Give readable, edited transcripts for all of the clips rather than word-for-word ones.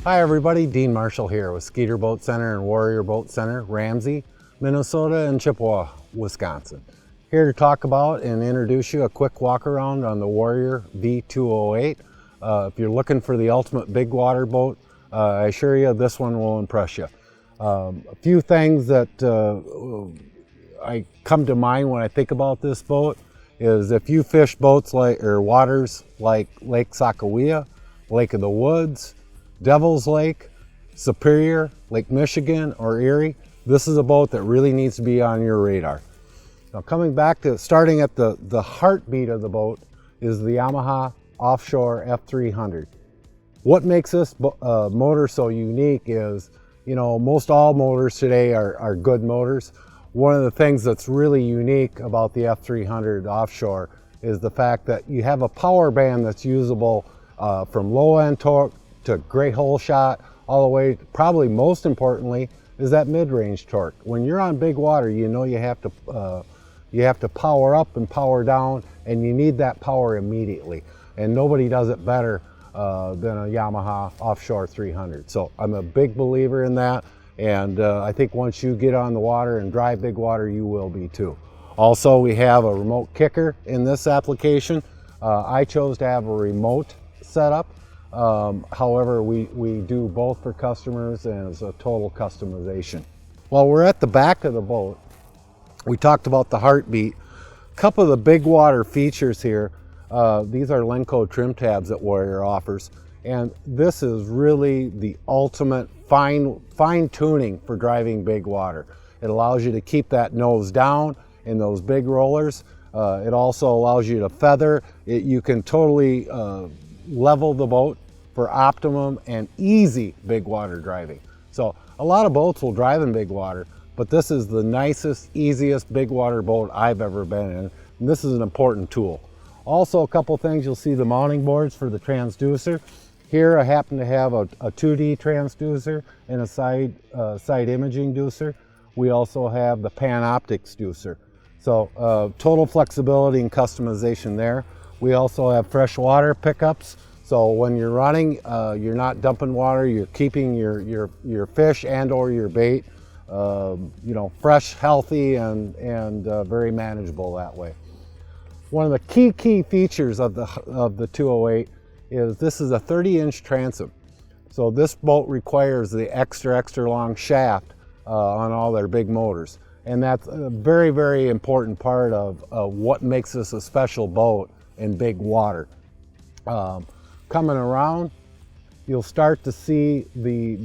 Hi everybody, Dean Marshall here with Skeeter Boat Center and Warrior Boat Center, Ramsey, Minnesota and Chippewa, Wisconsin. Here to talk about and introduce you a quick walk around on the Warrior V208. If you're looking for the ultimate big water boat, I assure you this one will impress you. A few things that I come to mind when I think about this boat is if you fish boats or waters like Lake Sakawea, Lake of the Woods, Devil's Lake, Superior, Lake Michigan, or Erie, this is a boat that really needs to be on your radar. Now coming back to starting at the heartbeat of the boat is the Yamaha Offshore F300. What makes this motor so unique is, you know, most all motors today are good motors. One of the things that's really unique about the F300 Offshore is the fact that you have a power band that's usable from low end torque to great hole shot, all the way, probably most importantly, is that mid-range torque. When you're on big water, you know you have to power up and power down, and you need that power immediately. And nobody does it better than a Yamaha Offshore 300. So I'm a big believer in that, and I think once you get on the water and drive big water, you will be too. Also, we have a remote kicker in this application. I chose to have a remote setup. However, we do both for customers, and it's a total customization. While we're at the back of the boat, we talked about the heartbeat. A couple of the big water features here. These are Lenco trim tabs that Warrior offers, and this is really the ultimate fine tuning for driving big water. It allows you to keep that nose down in those big rollers. It also allows you to feather. You can totally level the boat for optimum and easy big water driving. So a lot of boats will drive in big water, but this is the nicest, easiest big water boat I've ever been in, and this is an important tool. Also, a couple things, you'll see the mounting boards for the transducer. Here I happen to have a 2D transducer and a side imaging deucer. We also have the Panoptix deucer. So total flexibility and customization there. We also have fresh water pickups. So when you're running, you're not dumping water, you're keeping your fish and or your bait, you know, fresh, healthy, and very manageable that way. One of the key features of the 208 is this is a 30-inch transom. So this boat requires the extra long shaft on all their big motors. And that's a very important part of what makes this a special boat in big water. Coming around, you'll start to see the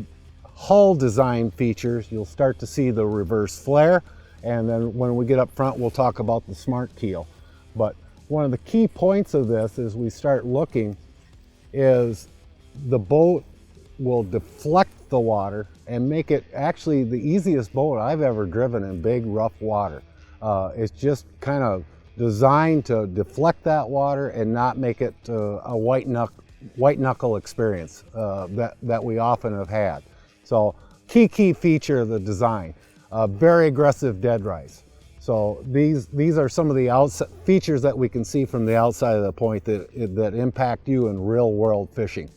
hull design features. You'll start to see the reverse flare, and then when we get up front, we'll talk about the smart keel. But one of the key points of this as we start looking is the boat will deflect the water and make it actually the easiest boat I've ever driven in big rough water. It's just kind of designed to deflect that water and not make it a white knuckle experience that we often have had. So key feature of the design, very aggressive dead rise. So these are some of the features that we can see from the outside of the point that impact you in real world fishing.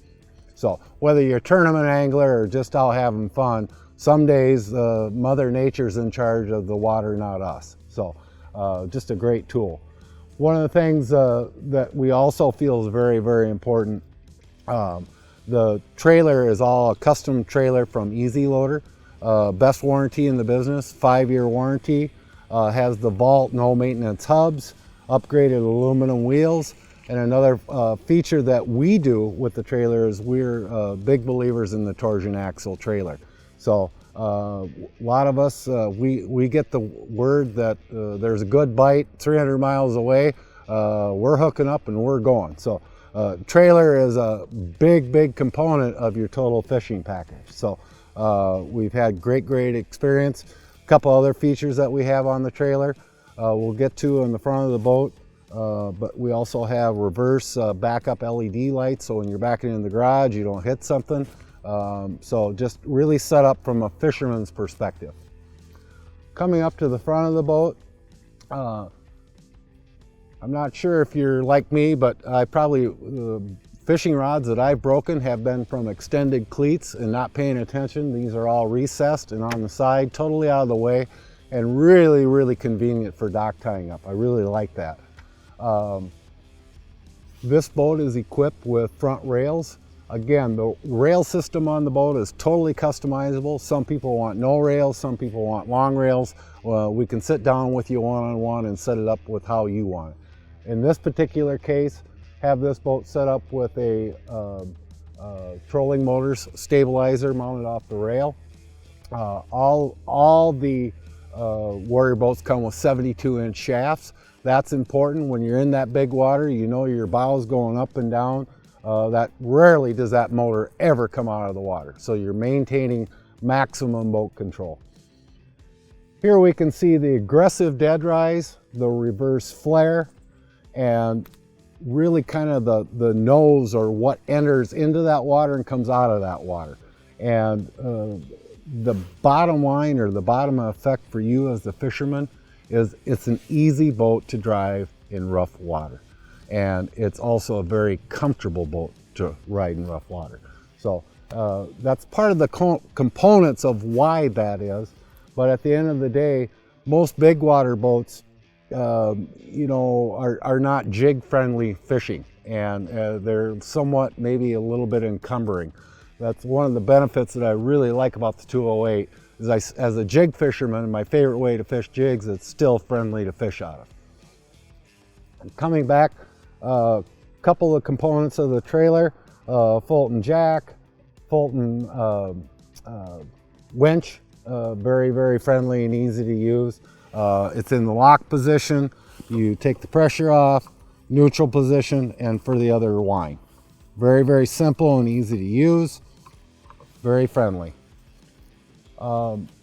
So whether you're a tournament angler or just out having fun, some days Mother Nature's in charge of the water, not us. So just a great tool. One of the things that we also feel is very important, the trailer is all a custom trailer from Easy Loader. Best warranty in the business, 5-year warranty. Has the Vault no maintenance hubs, upgraded aluminum wheels, and another feature that we do with the trailer is we're big believers in the torsion axle trailer. So a lot of us, we get the word that there's a good bite 300 miles away, we're hooking up and we're going. So trailer is a big component of your total fishing package. So we've had great experience. A couple other features that we have on the trailer we'll get to in the front of the boat, but we also have reverse backup LED lights, so when you're backing in the garage you don't hit something. So just really set up from a fisherman's perspective. Coming up to the front of the boat, I'm not sure if you're like me, but I probably fishing rods that I've broken have been from extended cleats and not paying attention. These are all recessed and on the side, totally out of the way, and really, really convenient for dock tying up. I really like that. This boat is equipped with front rails. Again, the rail system on the boat is totally customizable. Some people want no rails, some people want long rails. Well, we can sit down with you one-on-one and set it up with how you want it. In this particular case, have this boat set up with a trolling motors stabilizer mounted off the rail. All the Warrior boats come with 72-inch shafts. That's important. When you're in that big water, you know your bow's going up and down. That rarely does that motor ever come out of the water. So you're maintaining maximum boat control. Here we can see the aggressive dead rise, the reverse flare, and really kind of the nose, or what enters into that water and comes out of that water. And the bottom line, or the bottom effect for you as the fisherman, is it's an easy boat to drive in rough water. And it's also a very comfortable boat to ride in rough water. So that's part of the components of why that is. But at the end of the day, most big water boats, you know, are not jig-friendly fishing, and they're somewhat maybe a little bit encumbering. That's one of the benefits that I really like about the 208. Is as a jig fisherman, my favorite way to fish jigs, it's still friendly to fish out of. And coming back, a couple of components of the trailer, Fulton jack, Fulton winch, very, very friendly and easy to use. It's in the lock position. You take the pressure off, neutral position, and for the other wind. Very, very simple and easy to use, very friendly.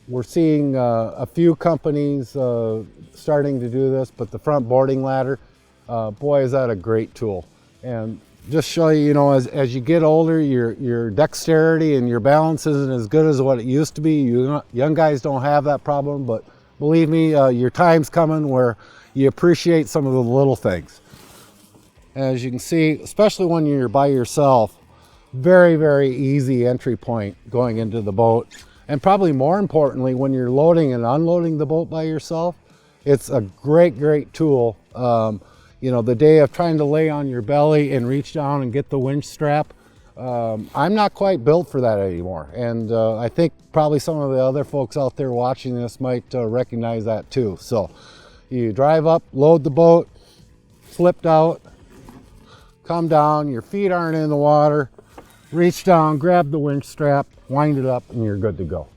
We're seeing a few companies starting to do this, but the front boarding ladder, boy, is that a great tool. And just show you, you know, as you get older, your dexterity and your balance isn't as good as what it used to be. You young guys don't have that problem, but believe me, your time's coming where you appreciate some of the little things. As you can see, especially when you're by yourself, very, very easy entry point going into the boat. And probably more importantly, when you're loading and unloading the boat by yourself, it's a great, great tool. You know, the day of trying to lay on your belly and reach down and get the winch strap, I'm not quite built for that anymore. And I think probably some of the other folks out there watching this might recognize that too. So you drive up, load the boat, flipped out, come down, your feet aren't in the water, reach down, grab the winch strap, wind it up, and you're good to go.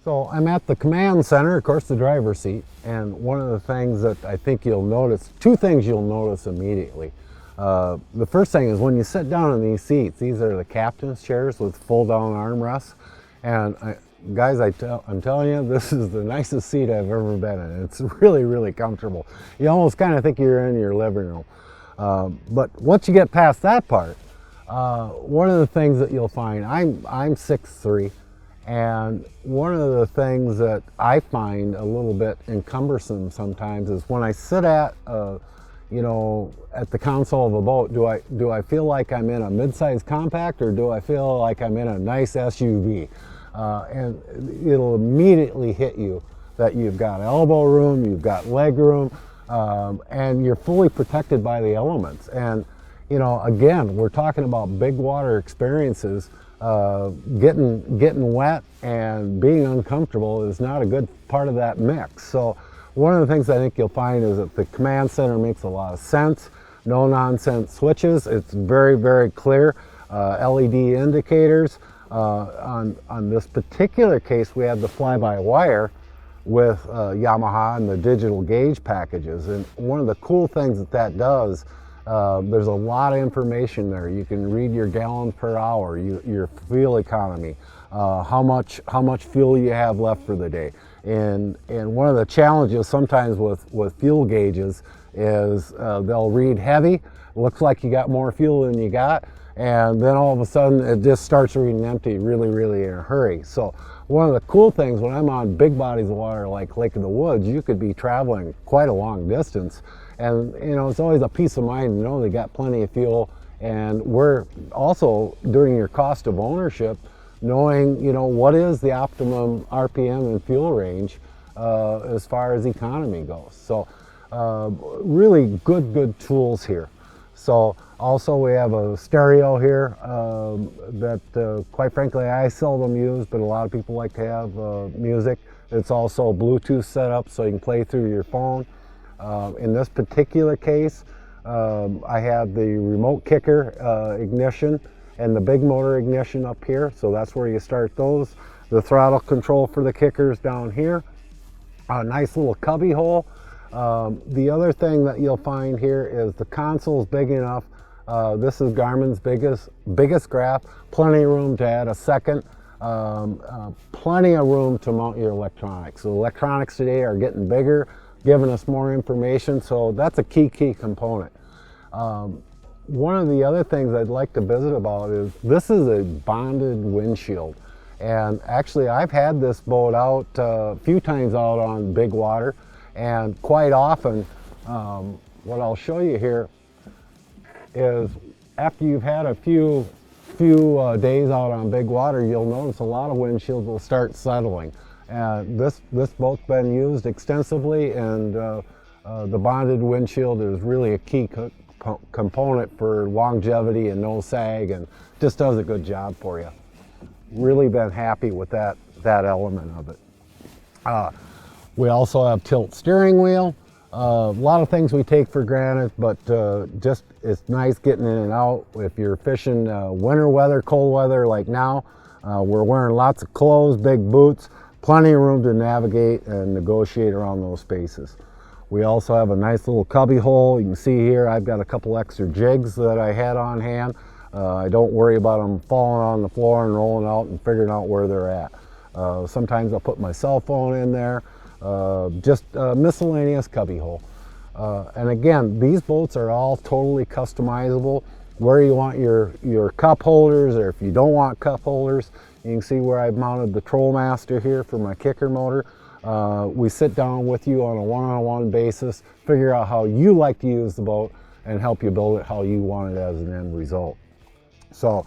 So I'm at the command center, of course the driver's seat, and one of the things that I think you'll notice, two things you'll notice immediately. The first thing is when you sit down in these seats, these are the captain's chairs with full down armrests, and guys, I'm telling you, this is the nicest seat I've ever been in. It's really, really comfortable. You almost kind of think you're in your living room. But once you get past that part, one of the things that you'll find, I'm 6'3", and one of the things that I find a little bit encumbersome sometimes is when I sit at, you know, at the console of a boat, do I feel like I'm in a mid-size compact, or do I feel like I'm in a nice SUV? And it'll immediately hit you that you've got elbow room, you've got leg room, and you're fully protected by the elements. And you know, again, we're talking about big water experiences. Getting wet and being uncomfortable is not a good part of that mix. So one of the things I think you'll find is that the command center makes a lot of sense. No nonsense switches. It's very, very clear. LED indicators. On this particular case, we had the fly-by-wire with Yamaha and the digital gauge packages. And one of the cool things that does, there's a lot of information there. You can read your gallons per hour, your fuel economy, how much fuel you have left for the day. And one of the challenges sometimes with fuel gauges is they'll read heavy, looks like you got more fuel than you got, and then all of a sudden it just starts reading empty really in a hurry. So one of the cool things when I'm on big bodies of water like Lake of the Woods, you could be traveling quite a long distance, and you know, it's always a peace of mind to know they got plenty of fuel. And we're also, during your cost of ownership, knowing, you know, what is the optimum RPM and fuel range as far as economy goes. So really good tools here. So also we have a stereo here that quite frankly I seldom use, but a lot of people like to have music. It's also Bluetooth set up so you can play through your phone. In this particular case, I have the remote kicker ignition and the big motor ignition up here, so that's where you start those. The throttle control for the kickers down here. A nice little cubby hole. The other thing that you'll find here is the console's big enough. This is Garmin's biggest graph. Plenty of room to add a second. Plenty of room to mount your electronics. So electronics today are getting bigger, giving us more information, so that's a key component. One of the other things I'd like to visit about is this is a bonded windshield, and actually I've had this boat out a few times out on big water, and quite often what I'll show you here is after you've had a few days out on big water, you'll notice a lot of windshields will start settling. This boat's been used extensively, and the bonded windshield is really a key component for longevity and no sag, and just does a good job for you. Really been happy with that element of it. We also have tilt steering wheel. A lot of things we take for granted, but just it's nice getting in and out. If you're fishing winter weather, cold weather like now, we're wearing lots of clothes, big boots, plenty of room to navigate and negotiate around those spaces. We also have a nice little cubby hole. You can see here I've got a couple extra jigs that I had on hand. I don't worry about them falling on the floor and rolling out and figuring out where they're at. Sometimes I'll put my cell phone in there. Just a miscellaneous cubby hole. And again, these boats are all totally customizable. Where you want your cup holders, or if you don't want cup holders, you can see where I've mounted the Trollmaster here for my kicker motor. We sit down with you on a one-on-one basis, figure out how you like to use the boat, and help you build it how you want it as an end result. So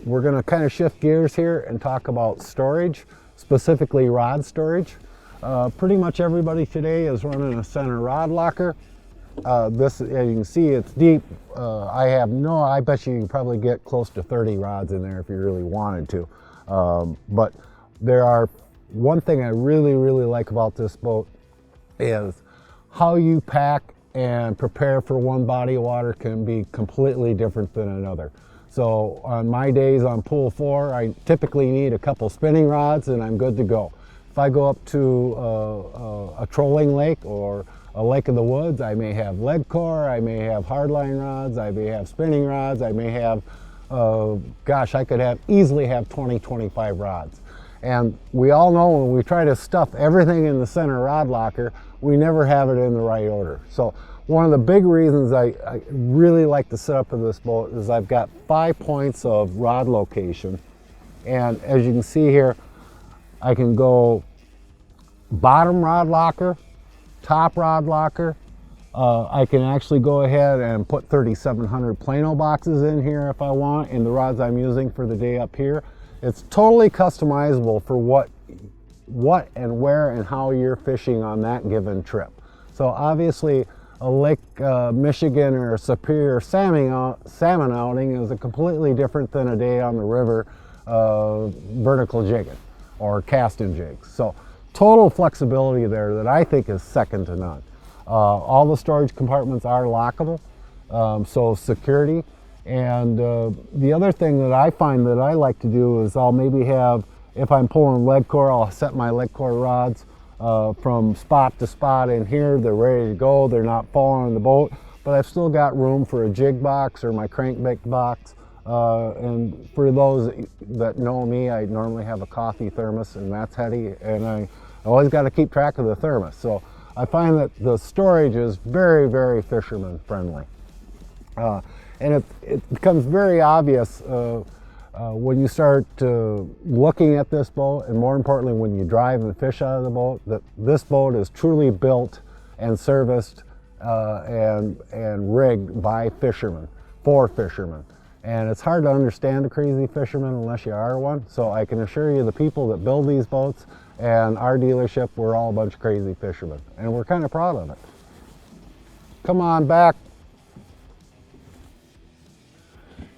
we're going to kind of shift gears here and talk about storage, specifically rod storage. Pretty much everybody today is running a center rod locker. This, as you can see, it's deep. I bet you can probably get close to 30 rods in there if you really wanted to. But one thing I really like about this boat is how you pack and prepare for one body of water can be completely different than another. So on my days on pool 4, I typically need a couple spinning rods and I'm good to go. If I go up to a trolling lake or a Lake of the Woods, I may have lead core, I may have hardline rods, I may have spinning rods, I may have, I could easily have 20-25 rods. And we all know when we try to stuff everything in the center rod locker, we never have it in the right order. So one of the big reasons I really like the setup of this boat is I've got 5 points of rod location. And as you can see here, I can go bottom rod locker, top rod locker. I can actually go ahead and put 3700 Plano boxes in here if I want, in the rods I'm using for the day up here. It's totally customizable for what and where and how you're fishing on that given trip. So obviously a Lake Michigan or a Superior salmon outing is a completely different than a day on the river vertical jigging or casting jigs. So total flexibility there that I think is second to none. All the storage compartments are lockable, so security. And the other thing that I find that I like to do is I'll maybe have, if I'm pulling lead core, I'll set my lead core rods from spot to spot in here. They're ready to go. They're not falling on the boat, but I've still got room for a jig box or my crankbait box. And for those that know me, I normally have a coffee thermos, and that's heavy, and I always got to keep track of the thermos. So I find that the storage is very fisherman friendly. And it becomes very obvious when you start looking at this boat, and more importantly when you drive and fish out of the boat, that this boat is truly built and serviced and rigged by fishermen, for fishermen. And it's hard to understand a crazy fisherman unless you are one. So I can assure you the people that build these boats and our dealership, we're all a bunch of crazy fishermen. And we're kind of proud of it. Come on back.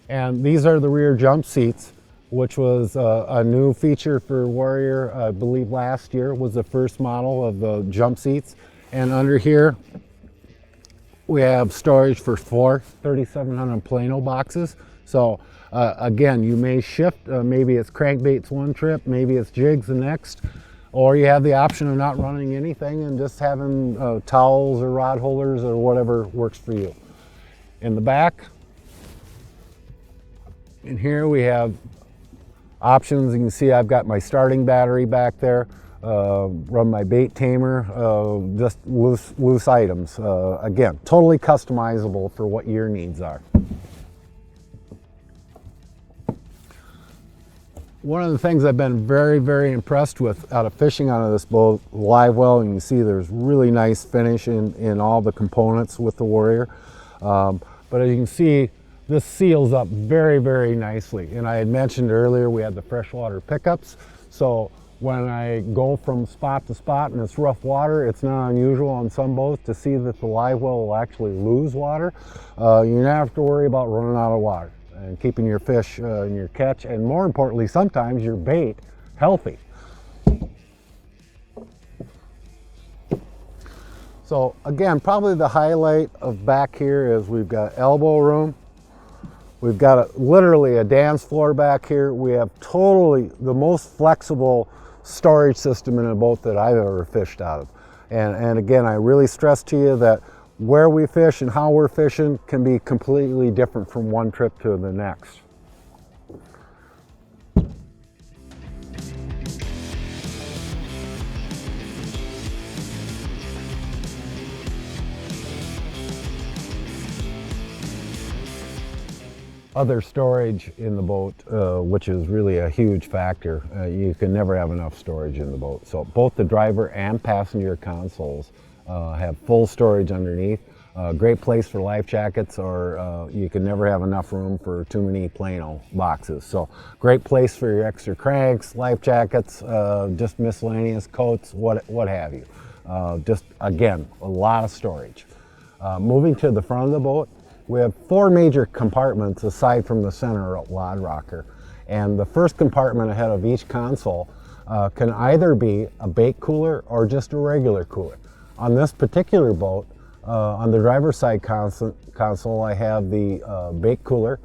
And these are the rear jump seats, which was a new feature for Warrior. I believe last year was the first model of the jump seats. And under here, we have storage for 4 3700 Plano boxes. So again, you may shift, maybe it's crankbaits one trip, maybe it's jigs the next, or you have the option of not running anything and just having towels or rod holders or whatever works for you. In the back, in here we have options. You can see I've got my starting battery back there, run my bait tamer, just loose items. Again, totally customizable for what your needs are. One of the things I've been very, very impressed with out of fishing out of this boat, live well, and you can see there's really nice finish in all the components with the Warrior. But as you can see, this seals up very, very nicely. And I had mentioned earlier we had the freshwater pickups. So when I go from spot to spot and it's rough water, it's not unusual on some boats to see that the live well will actually lose water. You don't have to worry about running out of water and keeping your fish in your catch, and more importantly, sometimes your bait healthy. So again, probably the highlight of back here is we've got elbow room. We've got literally a dance floor back here. We have totally the most flexible storage system in a boat that I've ever fished out of. And again, I really stress to you that where we fish and how we're fishing can be completely different from one trip to the next. Other storage in the boat, which is really a huge factor. You can never have enough storage in the boat. So both the driver and passenger consoles have full storage underneath. Great place for life jackets, or you can never have enough room for too many Plano boxes. So great place for your extra cranks, life jackets, just miscellaneous coats, what have you. Just again, a lot of storage. Moving to the front of the boat, we have 4 major compartments aside from the center rod rocker. And the first compartment ahead of each console can either be a bait cooler or just a regular cooler. On this particular boat, on the driver's side console, I have the bait cooler,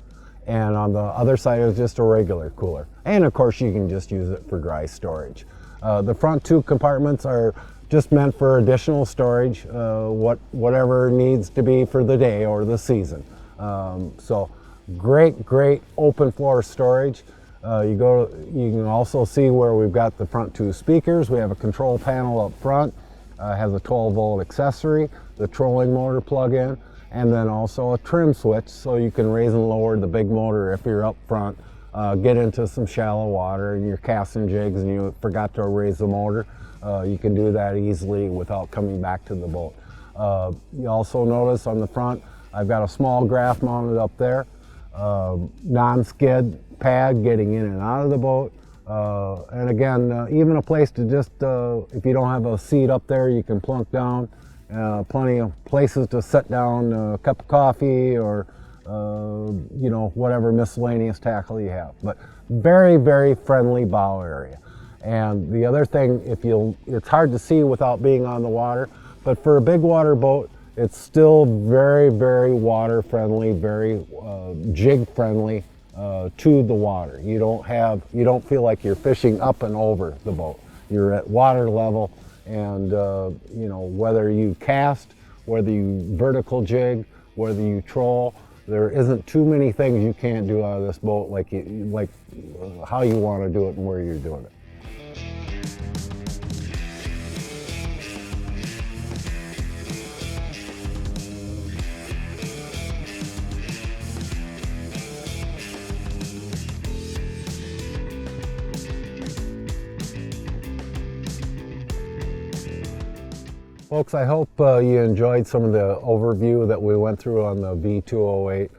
and on the other side is just a regular cooler. And of course, you can just use it for dry storage. The front 2 compartments are just meant for additional storage, whatever needs to be for the day or the season. So great open floor storage. You can also see where we've got the front 2 speakers. We have a control panel up front, has a 12-volt accessory, the trolling motor plug-in, and then also a trim switch so you can raise and lower the big motor if you're up front, get into some shallow water and you're casting jigs and you forgot to raise the motor. You can do that easily without coming back to the boat. You also notice on the front, I've got a small graph mounted up there, non-skid pad getting in and out of the boat. And again, even a place to just, if you don't have a seat up there, you can plunk down. Plenty of places to sit down, a cup of coffee or, you know, whatever miscellaneous tackle you have. But very, very friendly bow area. And the other thing, it's hard to see without being on the water, but for a big water boat, it's still very, very water friendly, very jig friendly to the water. You don't feel like you're fishing up and over the boat. You're at water level, and you know, whether you cast, whether you vertical jig, whether you troll, there isn't too many things you can't do out of this boat like how you want to do it and where you're doing it. Folks, I hope you enjoyed some of the overview that we went through on the V208.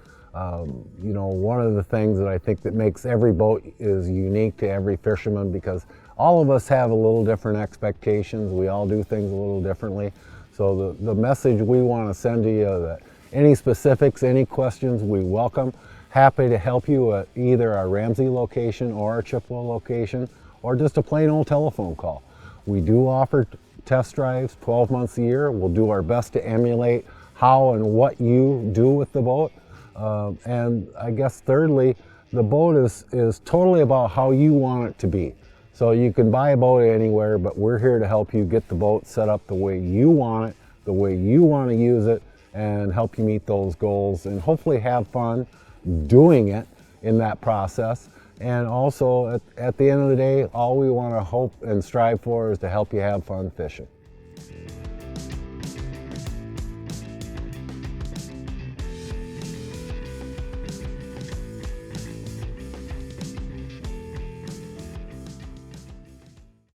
You know, one of the things that I think that makes every boat is unique to every fisherman, because all of us have a little different expectations. We all do things a little differently. So the message we want to send to you that any specifics, any questions, we welcome. Happy to help you at either our Ramsey location or our Chippewa location, or just a plain old telephone call. We do offer test drives 12 months a year. We'll do our best to emulate how and what you do with the boat. And I guess thirdly, the boat is totally about how you want it to be. So you can buy a boat anywhere, but we're here to help you get the boat set up the way you want it, the way you want to use it, and help you meet those goals and hopefully have fun doing it in that process. And also at the end of the day, all we want to hope and strive for is to help you have fun fishing.